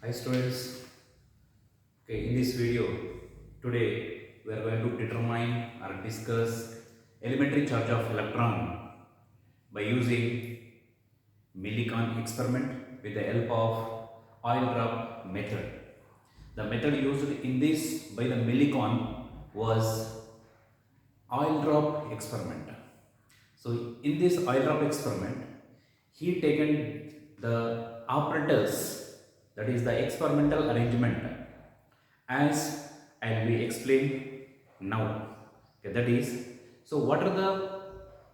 Hi students, okay, in this video today we are going to determine or discuss elementary charge of electron by using Millikan experiment with the help of oil drop method. The method used in this by the Millikan was oil drop experiment. So in this oil drop experiment, he taken the apparatus, that is the experimental arrangement, as I will be explain now. Okay, that is, so what are the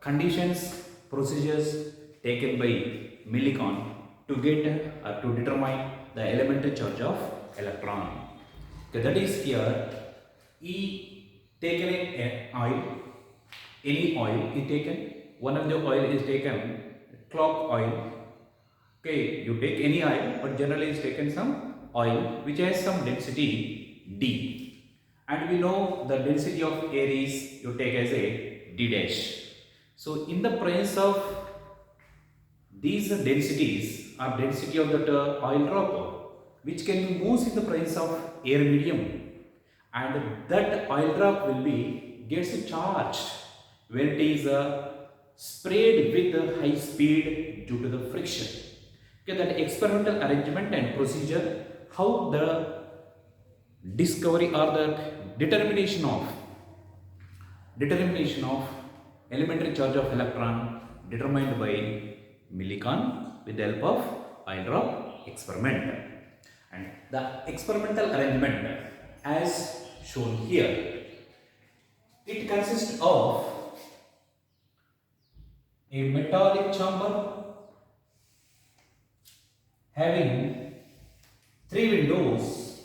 conditions, procedures taken by Millikan to get or to determine the elementary charge of electron? Okay, that is here, he taken a oil, any oil is taken, one of the oil is taken clock oil. Okay, you take any oil, but generally is taken some oil which has some density D, and we know the density of air is you take as a D dash. So in the presence of these densities or density of that oil drop, which can be moved in the presence of air medium, and that oil drop will be gets charged when it is sprayed with high speed due to the friction. Okay, that experimental arrangement and procedure, how the discovery or the determination of elementary charge of electron determined by Millikan with the help of oil drop experiment. And the experimental arrangement as shown here, it consists of a metallic chamber having three windows,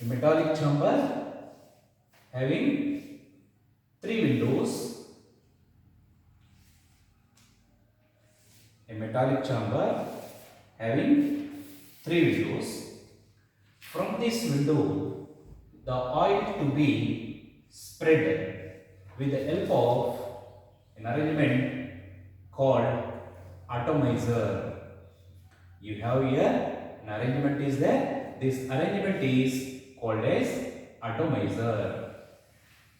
a metallic chamber having three windows, a metallic chamber having three windows. From this window, the oil to be spread with the help of an arrangement called atomizer. You have here an arrangement is there. This arrangement is called as atomizer.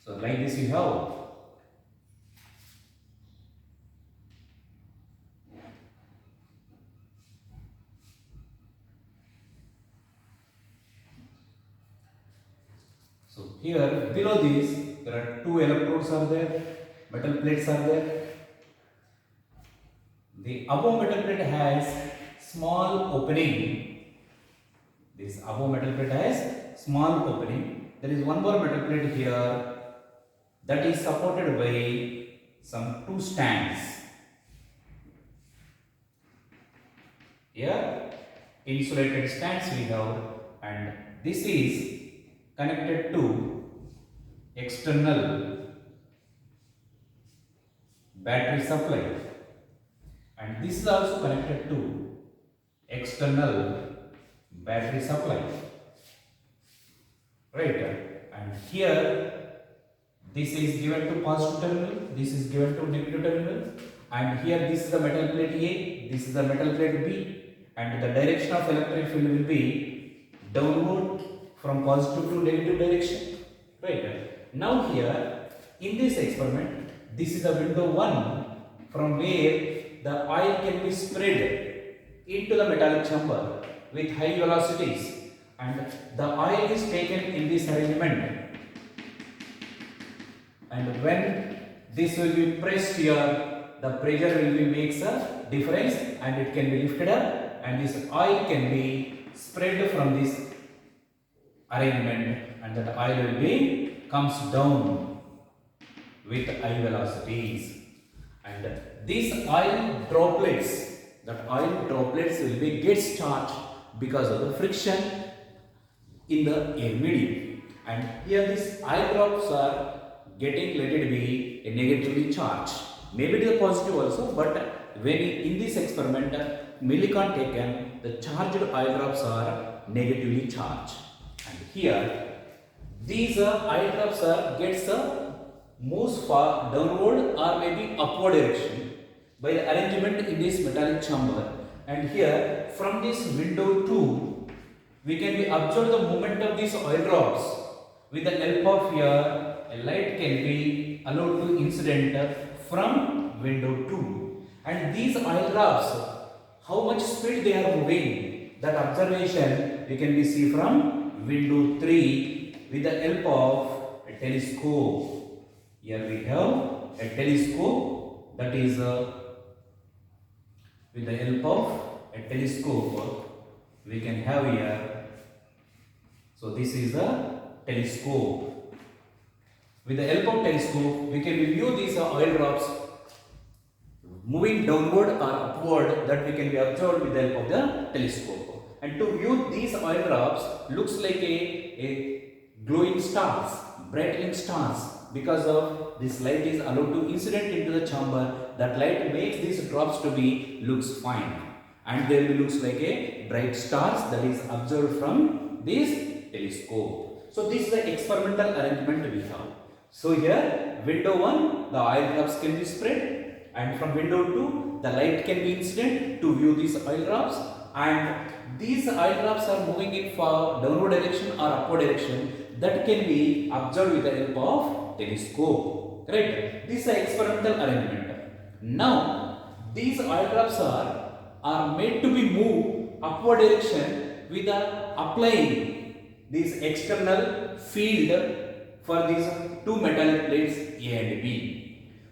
So like this you have. So here below this there are two electrodes are there, metal plates are there. The above metal plate has small opening. This above metal plate has small opening. There is one more metal plate here that is supported by some two stands. Here insulated stands we have, and this is connected to external battery supply, and this is also connected to external battery supply, right? And here this is given to positive terminal, this is given to negative terminal, and here this is the metal plate A, this is the metal plate B, and the direction of electric field will be downward from positive to negative direction, right? Now here in this experiment, this is the window 1 from where the oil can be spread into the metallic chamber with high velocities, and the oil is taken in this arrangement, and when this will be pressed here, the pressure will be makes a difference and it can be lifted up, and this oil can be spread from this arrangement, and that oil will be comes down with high velocities, and these oil droplets, will be gets charged because of the friction in the air medium, and here these oil drops are getting, let it be, a negatively charged, maybe it is a positive also, but when in this experiment Millikan taken, the charged oil drops are negatively charged, and here these oil drops are gets moves far downward or maybe upward direction by the arrangement in this metallic chamber, and here from this window 2 we can be observe the movement of these oil drops. With the help of here, a light can be allowed to incident from window 2. And these oil drops, how much speed they are moving, that observation we can be see from window 3 with the help of a telescope. Here we have a telescope, that is with the help of a telescope we can have here. So this is a telescope. With the help of telescope we can view these oil drops moving downward or upward, that we can be observed with the help of the telescope. And to view these oil drops looks like a glowing stars, brightening stars, because of this light is allowed to incident into the chamber. That light makes these drops to be looks fine, and there looks like a bright stars that is observed from this telescope. So this is the experimental arrangement we have. So here window 1 the oil drops can be spread, and from window 2 the light can be incident to view these oil drops, and these oil drops are moving in for downward direction or upward direction, that can be observed with the help of telescope. Right? This is the experimental arrangement. Now these oil drops are made to be moved upward direction with applying this external field for these two metal plates A and B.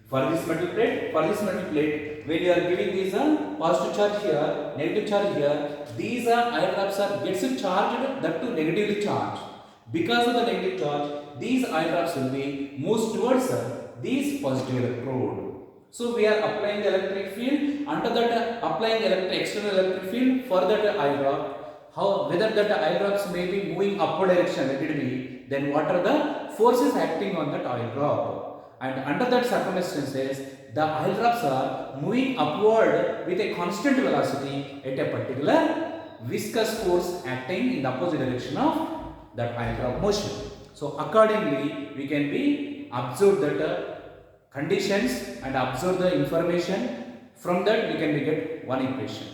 For this metal plate, when you are giving this positive charge here, negative charge here, these oil drops gets charged, that too negatively charged. Because of the negative charge, these oil drops will be moved towards this positive electrode. So we are applying the electric field, under that applying external electric field for that oil drop. Whether that oil drops may be moving upward direction, let it be, then what are the forces acting on that oil drop? And under that circumstances, the oil drops are moving upward with a constant velocity at a particular viscous force acting in the opposite direction of that oil drop motion. So accordingly, we can be observe that conditions and observe the information. From that we can get one equation.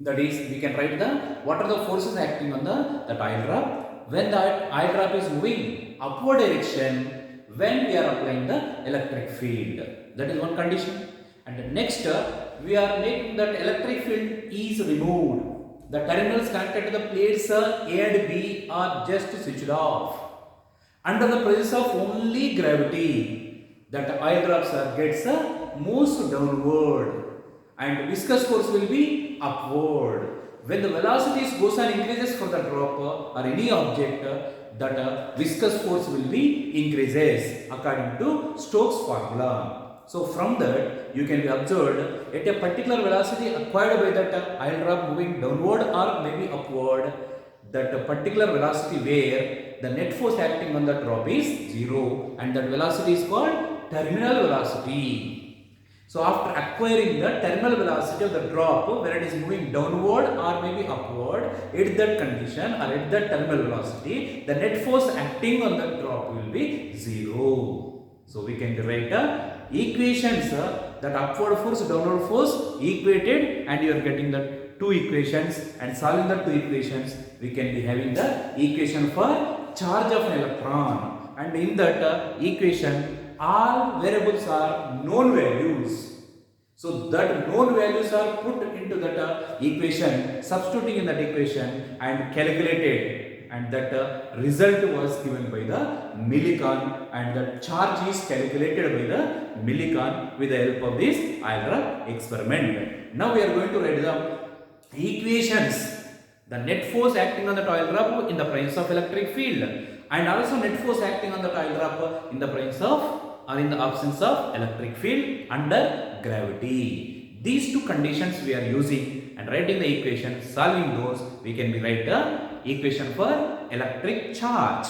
That is, we can write what are the forces acting on that oil drop when that oil drop is moving upward direction when we are applying the electric field. That is one condition. And next we are making that electric field is removed. The terminals connected to the plates A and B are just switched off. Under the presence of only gravity, that oil drops gets moves downward, and viscous force will be upward. When the velocity goes and increases for the drop or any object, that viscous force will be increases according to Stokes formula. So from that you can be observed at a particular velocity acquired by that oil drop moving downward or maybe upward, that particular velocity where the net force acting on the drop is 0, and that velocity is called terminal velocity. So after acquiring the terminal velocity of the drop, where it is moving downward or maybe upward, at that condition or at that terminal velocity, the net force acting on the drop will be 0. So we can write equations, that upward force, downward force equated, and you are getting the two equations, and solving the two equations we can be having the equation for charge of an electron, and in that equation all variables are known values. So that known values are put into that equation, substituting in that equation and calculated, and that result was given by the millicon, and the charge is calculated by the millicon with the help of this oil drop experiment. Now we are going to write the equations, the net force acting on the oil drop in the presence of electric field, and also net force acting on the oil drop in the presence of or in the absence of electric field under gravity. These two conditions we are using, and writing the equation, solving those, we can be write the equation for electric charge.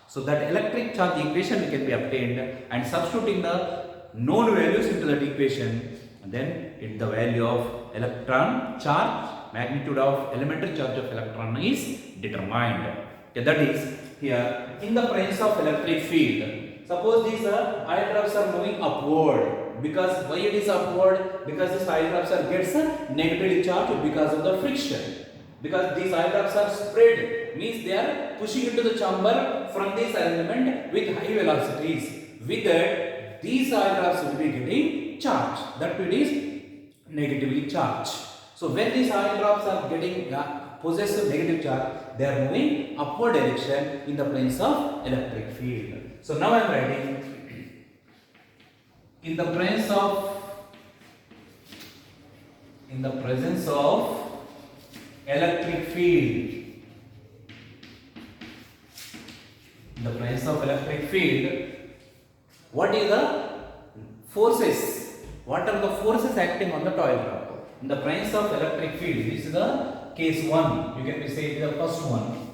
So that electric charge equation we can be obtained, and substituting the known values into that equation, and then the value of electron charge, magnitude of elementary charge of electron is determined. Okay, that is here in the presence of electric field. Suppose these oil drops are moving upward. Because why it is upward? Because these oil drops are gets negatively charged because of the friction. because these oil drops are spread, means they are pushing into the chamber from this arrangement with high velocities. With that, these oil drops will be getting charged. That it is negatively charged. So when these oil drops are getting possess negative charge, they are moving upward direction in the planes of electric field. So now I am writing in the presence of electric field. In the presence of electric field, what is the forces? What are the forces acting on the oil drop? In the presence of electric field, this is the case 1. You can say it is the first one.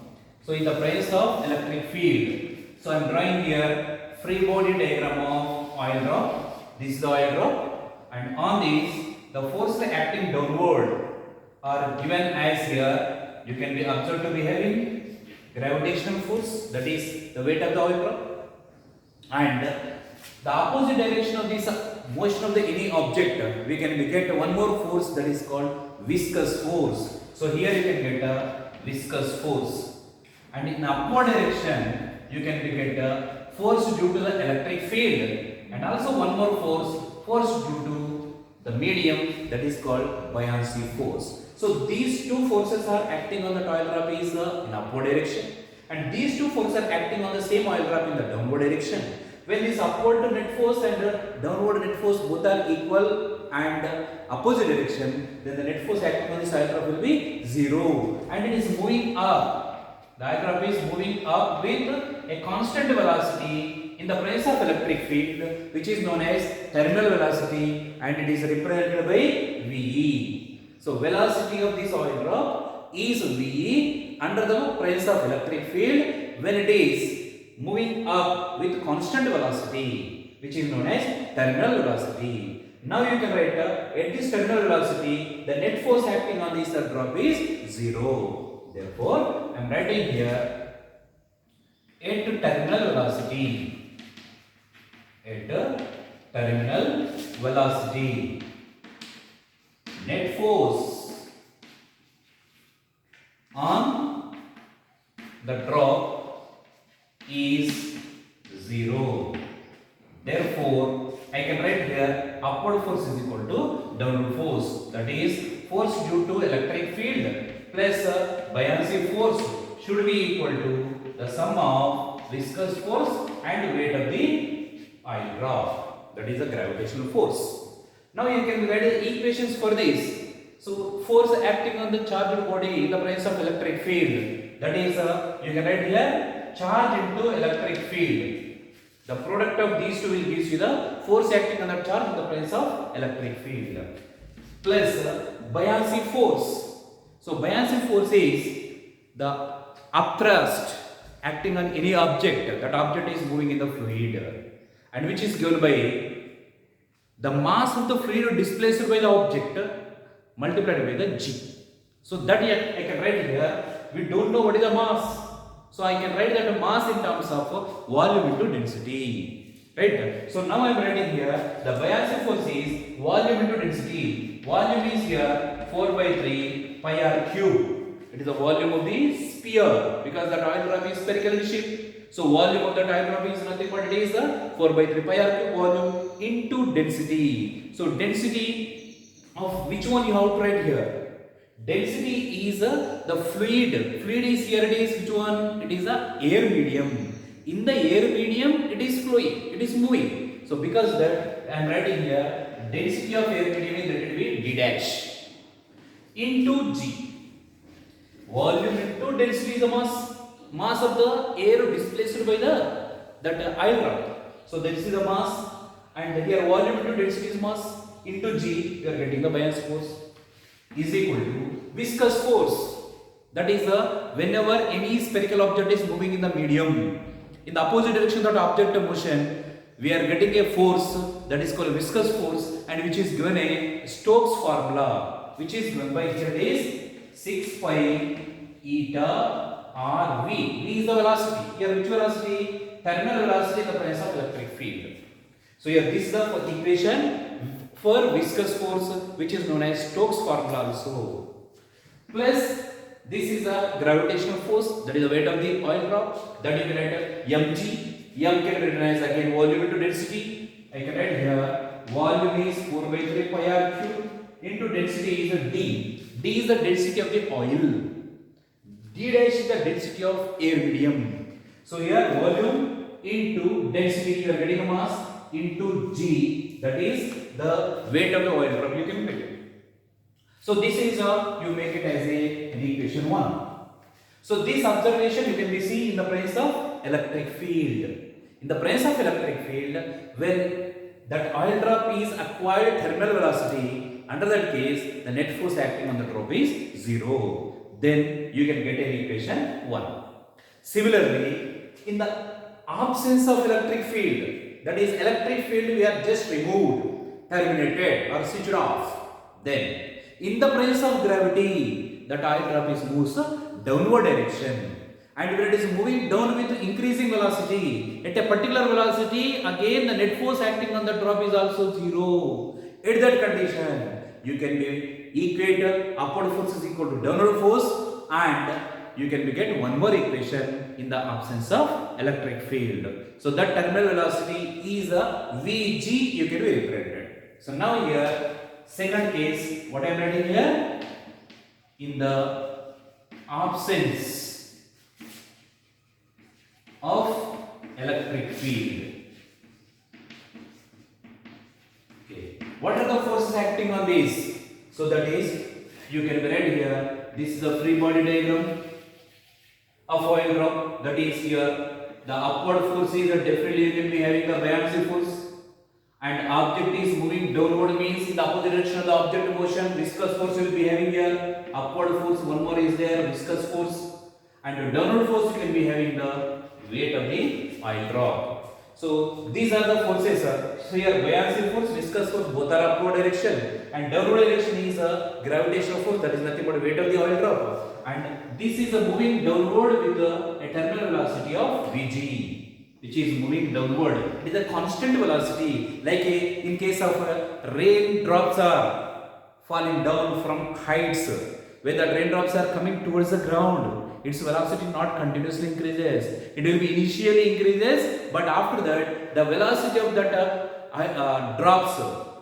So in the presence of electric field, so I am drawing here free body diagram of oil drop. This is the oil drop, and on this the forces acting downward are given as here. You can be observed to be having gravitational force, that is the weight of the oil drop, and the opposite direction of this motion of the any object, we can get one more force, that is called viscous force. So here you can get a viscous force, and in upward direction you can get a force due to the electric field, and also one more force due to the medium, that is called buoyancy force. So these two forces are acting on the oil drop is in upward direction, and these two forces are acting on the same oil drop in the downward direction. When this upward net force and downward net force both are equal and opposite direction, then the net force acting on this oil drop will be 0, and it is moving up. The oil drop is moving up with a constant velocity in the presence of electric field, which is known as terminal velocity, and it is represented by VE. So velocity of this oil drop is VE under the presence of electric field when it is moving up with constant velocity, which is known as terminal velocity. Now you can write at this terminal velocity, the net force acting on this drop is 0. Therefore, I am writing here at terminal velocity. At terminal velocity, net force on the drop is 0. Therefore, I can write here upward force is equal to downward force, that is force due to electric field plus buoyancy force should be equal to the sum of viscous force and weight of the oil drop, that is the gravitational force. Now you can write the equations for this. So force acting on the charged body in the presence of electric field, that is you can write here charge into electric field. The product of these two will give you the force acting on the charge in the presence of electric field plus buoyancy force. So buoyancy force is the upthrust acting on any object. That object is moving in the fluid, and which is given by the mass of the fluid displaced by the object multiplied by the g. So that I can write here. We don't know what is the mass, so I can write that mass in terms of volume into density, right? So now I am writing here the buoyancy force is volume into density. Volume is here 4 by 3 pi r cube. It is the volume of the sphere because the oil drop is spherical in shape. So volume of the oil drop is nothing but it is the 4 by 3 pi r cube volume into density. So density of which one you have to write here? Density is the fluid. Fluid is here, it is which one? It is the air medium. In the air medium, it is flowing, it is moving. So because that I am writing here, density of air medium is let it be d dash into g. Volume into density is the mass of the air displaced by that oil drop. So this is the mass, and here volume into density is mass into g. You are getting the buoyancy force is equal to viscous force. That is whenever any spherical object is moving in the medium in the opposite direction of the object motion, we are getting a force that is called viscous force, and which is given a Stokes formula, which is given by here it is 6 pi eta r v. V is the velocity. Here which velocity? Terminal velocity in the presence of electric field. So here this is the equation for viscous force, which is known as Stokes formula also, plus This is a gravitational force, that is the weight of the oil drop, that you can write mg. M can be written as again volume into density. I can write here volume is 4 by 3 pi r cube into density is a d. D is the density of the oil. D dash is the density of air medium. So here volume into density, you are getting a mass into g, that is the weight of the oil drop, you can make it. So this is you make it as an equation 1. So this observation you can be seen in the presence of electric field. In the presence of electric field, when that oil drop is acquired thermal velocity, under that case the net force acting on the drop is 0. Then you can get an equation 1. Similarly, in the absence of electric field, that is electric field we have just removed, terminated or switched off, then in the presence of gravity, that oil drop is moves downward direction, and when it is moving down with increasing velocity, at a particular velocity, again the net force acting on the drop is also 0. At that condition, you can be equate upward force is equal to downward force, and you can get one more equation in the absence of electric field. So that terminal velocity is a Vg, you can be represented. So now here, second case, what I am writing here? In the absence of electric field. Okay. What are the forces acting on this? So that is, you can write here, this is the free body diagram of oil drop. That is here, the upward force is definitely you can be having the buoyancy force. And object is moving downward means in the opposite direction of the object motion, viscous force will be having here, upward force, one more is there, viscous force, and downward force you can be having the weight of the oil drop. So these are the forces. So here buoyancy force, viscous force, both are upward direction, and downward direction is a gravitational force, that is nothing but weight of the oil drop, and this is a moving downward with a terminal velocity of Vg, which is moving downward. It is a constant velocity, like in case of raindrops are falling down from heights. When the raindrops are coming towards the ground, its velocity not continuously increases. It will be initially increases, but after that the velocity of that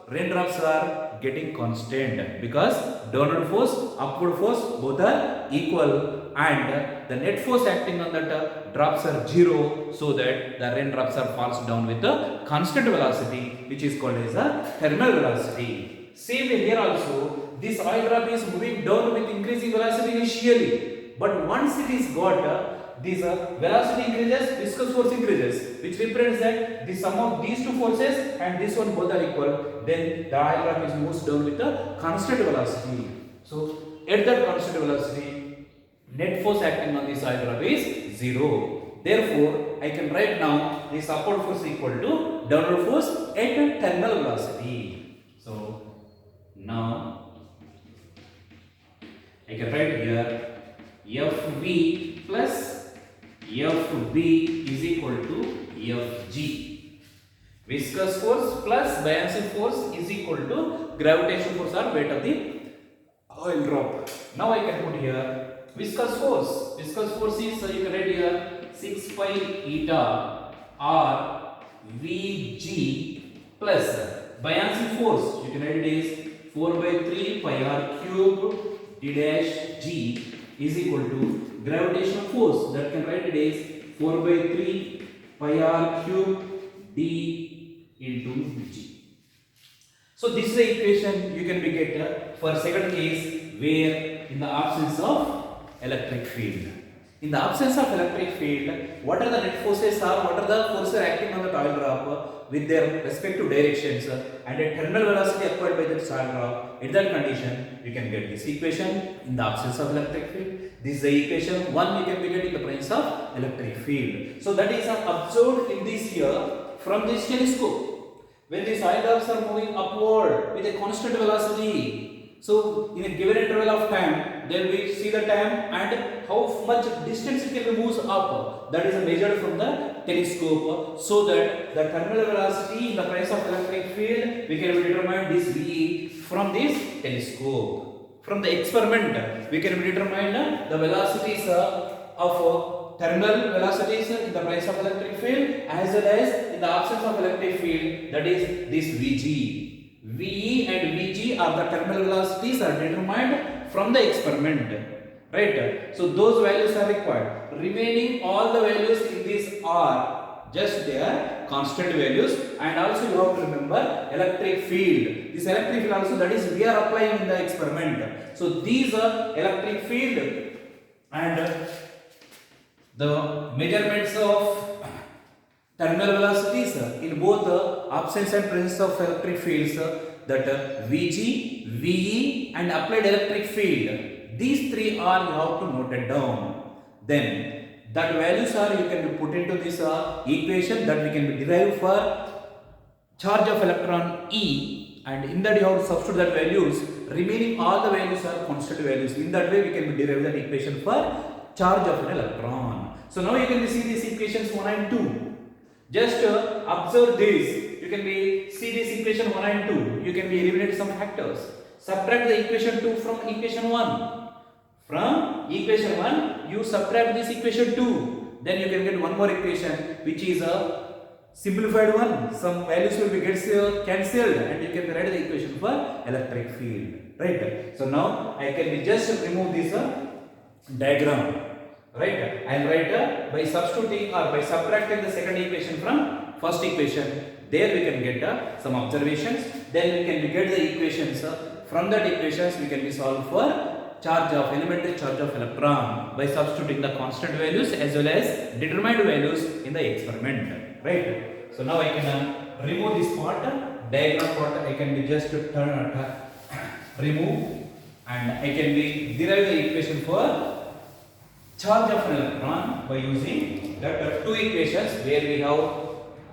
raindrops are getting constant, because downward force, upward force both are equal, and the net force acting on that drops are 0, so that the raindrops are falls down with a constant velocity, which is called as a thermal velocity. Same way here also, this oil drop is moving down with increasing velocity initially, but once it is got this velocity increases, viscous force increases, which represents that the sum of these two forces and this one both are equal, then the oil drop is moves down with a constant velocity. So at that constant velocity, net force acting on this oil drop is 0. Therefore, I can write now this upward force equal to downward force at terminal velocity. So now I can write here Fv plus Fb is equal to Fg. Viscous force plus buoyancy force is equal to gravitational force or weight of the oil drop. Now I can put here viscous force. Viscous force is, so you can write here 6 pi eta r Vg plus buoyancy force, you can write it is 4 by 3 pi r cube d dash g is equal to gravitational force, that can write it is 4 by 3 pi r cube d into g. So this is the equation you can be get for second case, where in the absence of electric field. In the absence of electric field, what are the net forces are, what are the forces acting on the oil drop with their respective directions, and a terminal velocity acquired by the oil drop. In that condition, you can get this equation in the absence of electric field. This is the equation 1 you can be getting in the presence of electric field. So that is observed in this here from this telescope. When these oil drops are moving upward with a constant velocity, so in a given interval of time, then we see the time and how much distance it can be moves up. That is measured from the telescope, so that the terminal velocity in the presence of electric field, we can determine this V from this telescope. from the experiment, we can determine the velocities of terminal velocities in the presence of electric field as well as in the absence of electric field, that is this Vg. Ve and Vg are the terminal velocities are determined from the experiment. Right? So those values are required. Remaining all the values in this are just their constant values, and also you have to remember electric field. This electric field also, that is we are applying in the experiment. So these are electric field and the measurements of terminal velocities in both the absence and presence of electric fields, that Vg, Ve and applied electric field. These three are you have to note it down. Then that values are you can be put into this equation that we can be derived for charge of electron E, and in that you have to substitute that values. Remaining all the values are constant values. In that way we can be derive that equation for charge of an electron. So now you can see these equations 1 and 2. Just observe this. You can be see this equation 1 and 2. You can be eliminate some factors. Subtract the equation 2 from equation 1. From equation 1, you subtract this equation 2. Then you can get one more equation which is a simplified one. Some values will be cancelled and you can write the equation for electric field. Right? So now I can be just remove this diagram. Right? I will write by substituting or by subtracting the second equation from first equation. There we can get some observations. Then we can get the equations. From that equations we can be solved for charge of elementary charge of electron by substituting the constant values as well as determined values in the experiment. Right? So now I can remove this part, diagram part. I can be just remove, and I can be derive the equation for charge of an electron by using that two equations where we have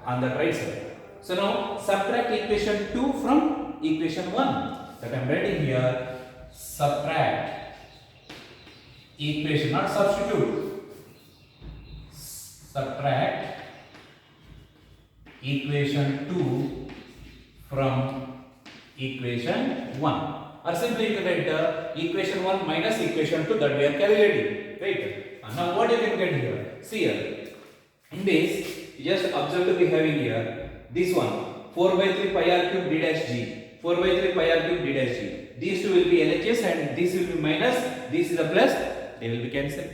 on the right side. So now subtract equation 2 from equation 1. That I am writing here, subtract equation, not substitute, subtract equation 2 from equation 1, or simply you can write equation 1 minus equation 2 that we are calculating. Right? And now what you can get here? See here, in this you just observe to be having here this one 4 by 3 pi r cube d dash g, 4 by 3 pi r cube d dash g. These two will be LHS and this will be minus, this is a plus, they will be cancelled.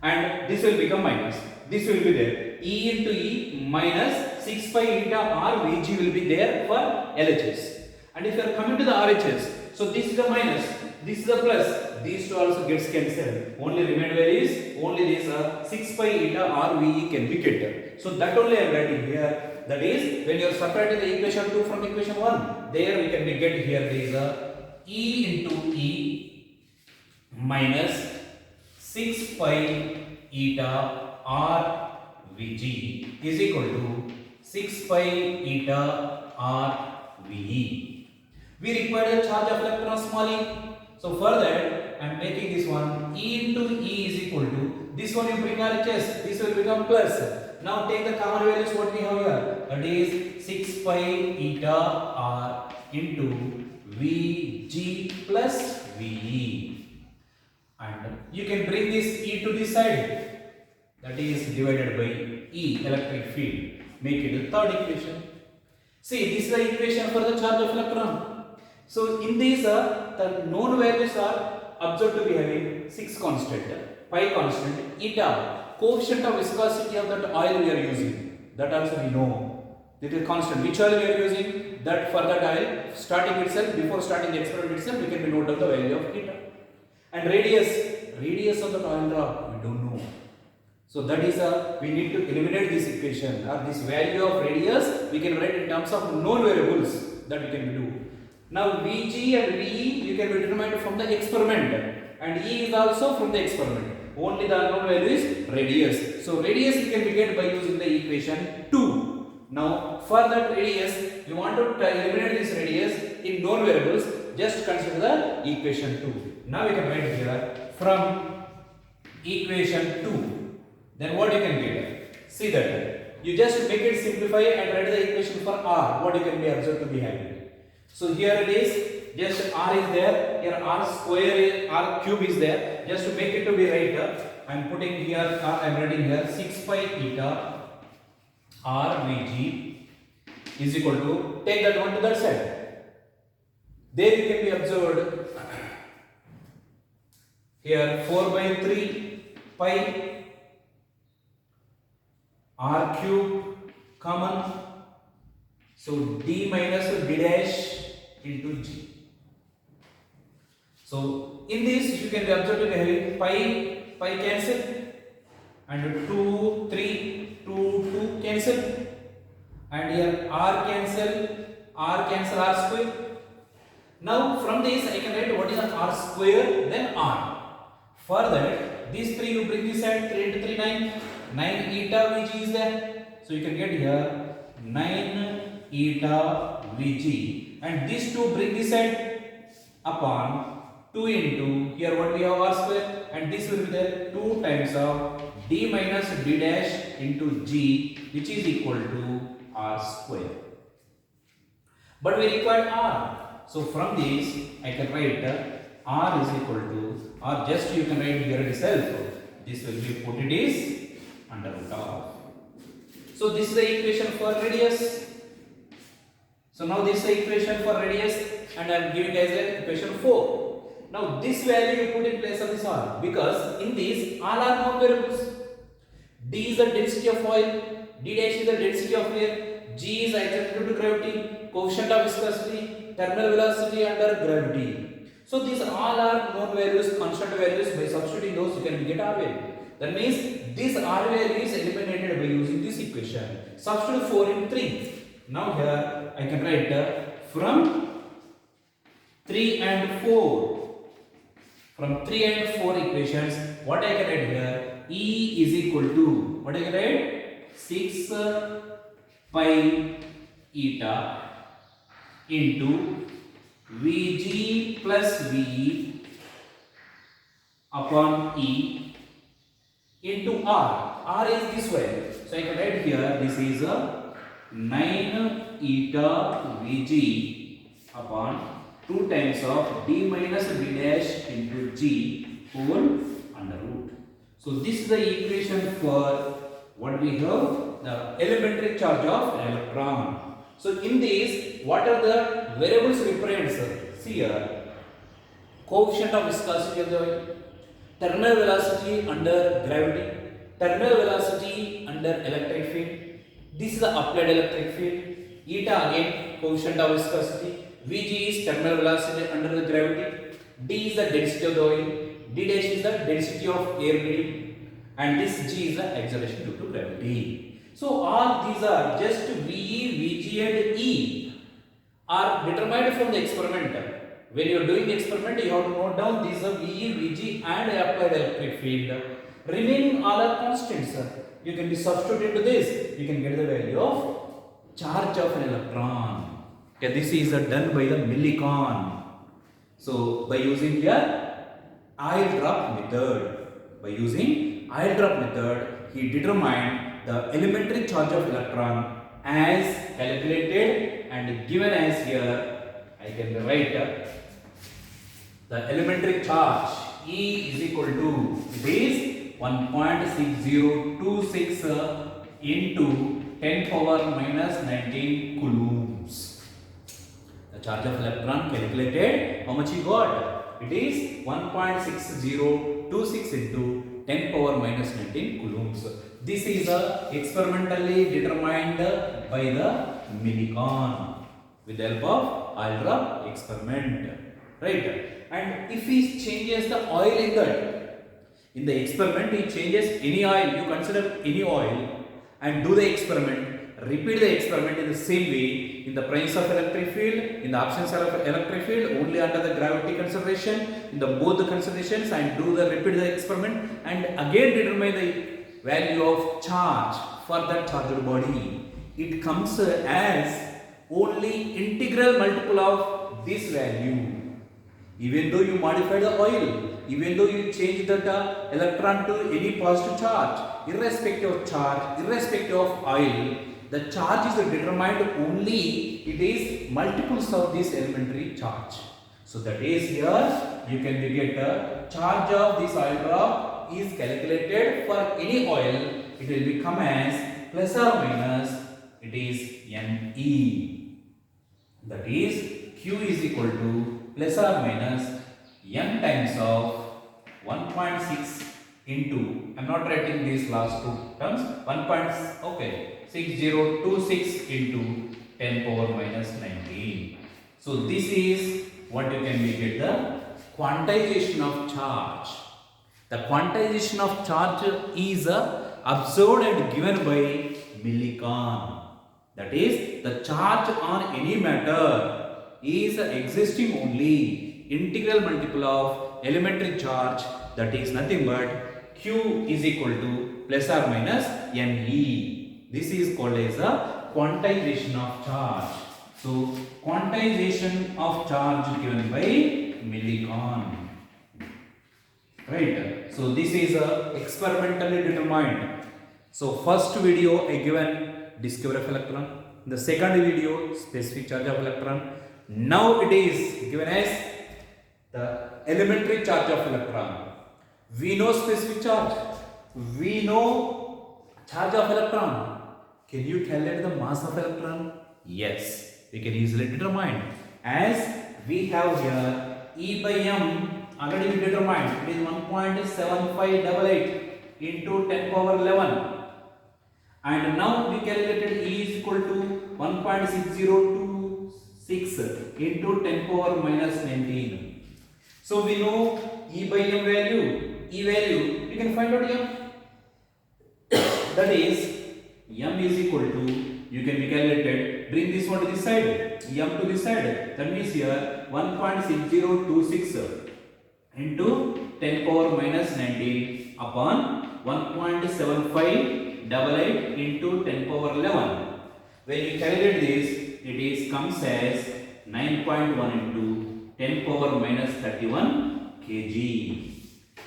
And this will become minus, this will be there. E into E minus 6 pi eta R Vg will be there for LHS. And if you are coming to the RHS, so this is a minus, this is a plus, these two also gets cancelled. Only remain value is only this 6 pi eta R Ve can be kept. So that only I am writing here. That is, when you are separating the equation 2 from equation 1, there we can be get here there is a E into E minus 6 pi eta R Vg is equal to 6 pi eta R Ve. We require a charge of electron small e. So for that I am making this one E into E is equal to, this one you bring RHS, this will become plus. Now take the common values what we have here, that is 6 pi eta R into Vg plus Ve, and you can bring this E to this side, that is divided by E electric field, make it the third equation. See, this is the equation for the charge of electron. So in these the known values are observed to be having 6 constant, pi constant, eta coefficient of viscosity of that oil we are using, that also we know. It is constant. Which oil we are using? That for that oil, starting itself, before starting the experiment itself, we can be note of the value of eta. And radius of the oil drop, we don't know. So that is we need to eliminate this equation, or this value of radius we can write in terms of known variables that we can do. Now Vg and Ve you can be determined from the experiment, and E is also from the experiment. Only the unknown value is radius. So radius you can be get by using the equation 2. Now for that radius, you want to eliminate this radius in known variables, just consider the equation 2. Now we can write here from equation 2. Then what you can get? See that. You just make it simplify and write the equation for R, what you can be observed to be having. So here it is just r is there, here r square is, r cube is there. Just to make it to be right, I am putting here, I am writing here 6 pi eta r Vg is equal to, take that one to that side. There you can be observed here 4 by 3 pi r cube common, so d minus d dash into g. So in this you can be observed to be having pi cancel, and 2 3 2 cancel, and here r cancel r square. Now from this I can write what is r square, then r. For that, these 3 you bring this side, 3 into 3 9 eta Vg is there. So you can get here 9 eta Vg, and these 2 bring this side upon 2 into, here what we have r square, and this will be there 2 times of d minus d dash into g, which is equal to r square. But we require r. So from this I can write r is equal to, or just you can write here itself, this will be put it is under root of. So this is the equation for radius. So now this is the equation for radius, and I am giving as the equation 4. Now this value you put in place of this r, because in this all are known variables. D is the density of oil, d dash is the density of air, g is accelerated to gravity, coefficient of viscosity, terminal velocity under gravity. So these all are known values, constant values. By substituting those you can get r value. That means this r value is eliminated by using this equation. Substitute 4 in 3. Now here I can write from 3 and 4. From 3 and 4 equations, what I can write here, E is equal to, what I can write, 6 pi eta into Vg plus Ve upon E into R. R is this way. So I can write here, this is a 9 eta Vg upon 2 times of d minus d dash into g whole under root. So this is the equation for what we have, the elementary charge of an electron. So in this, what are the variables represents? See here, coefficient of viscosity of the oil, terminal velocity under gravity, terminal velocity under electric field. This is the applied electric field. Eta again coefficient of viscosity. Vg is terminal velocity under the gravity. D is the density of the oil. D dash is the density of air medium, and this g is the acceleration due to gravity. So all these are just Ve, Vg and E are determined from the experiment. When you are doing the experiment, you have to note down these are Ve, Vg and applied electric field. Remaining all are constants. You can be substituted into this. You can get the value of charge of an electron. Okay, this is done by the millicon. So by using here oil drop method, he determined the elementary charge of electron as calculated and given as here. I can write the elementary charge E is equal to, it is 1.6026 into 10 power minus 19 coulombs. The charge of electron calculated, how much he got? It is 1.6026 into 10 power minus 19 coulombs. This is experimentally determined by the millicon with the help of oil drop experiment, right? And if he changes the oil in the experiment, he changes any oil, you consider any oil and do the experiment, repeat the experiment in the same way, in the presence of electric field, in the absence of electric field, only under the gravity consideration, in the both the considerations, and repeat the experiment, and again determine the value of charge for that charged body. It comes as only integral multiple of this value. Even though you modify the oil, even though you change that electron to any positive charge, irrespective of charge, irrespective of oil, the charge is determined only, it is multiples of this elementary charge. So that is here you can get a charge of this oil drop is calculated for any oil. It will become as plus or minus it is Ne. That is Q is equal to plus or minus N times of 1.6 into, I am not writing these last two terms, 6026 into 10 power minus 19. So this is what you can make it the quantization of charge. The quantization of charge is observed and given by millicon. That is, the charge on any matter is existing only integral multiple of elementary charge, that is nothing but Q is equal to plus or minus Ne. This is called as a quantization of charge. So, quantization of charge given by millicon. Right. So, this is experimentally determined. So, first video I given discovery of electron. The second video specific charge of electron. Now it is given as the elementary charge of electron. We know specific charge. We know charge of electron. Can you calculate the mass of electron? Yes. We can easily determine. As we have here E by M already we determined. It is 1.7588 into 10 power 11. And now we calculated E is equal to 1.6026 into 10 power minus 19. So we know E by M value. E value, we can find out M. That is, M is equal to, you can be calculated, bring this one to this side, M to this side. That means here 1.6026 into 10 power minus 19 upon 1.7588 into 10 power 11. When you calculate this, it is comes as 9.1 into 10 power minus 31 kg.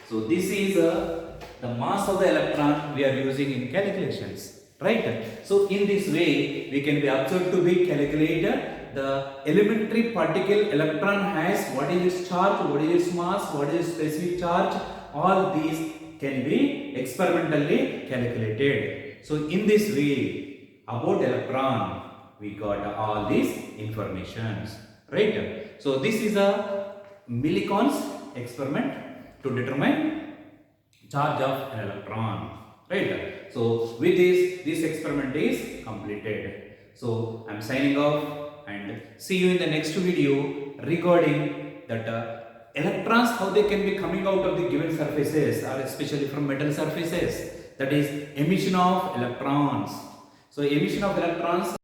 So this is the mass of the electron we are using in calculations, right? So in this way, we can be observed to be calculated the elementary particle electron has what is its charge, what is its mass, what is its specific charge. All these can be experimentally calculated. So in this way, about electron, we got all these informations, right? So this is a Millikan's experiment to determine charge of an electron, right? So with this experiment is completed. So I am signing off and see you in the next video regarding that electrons, how they can be coming out of the given surfaces or especially from metal surfaces, that is emission of electrons. So emission of electrons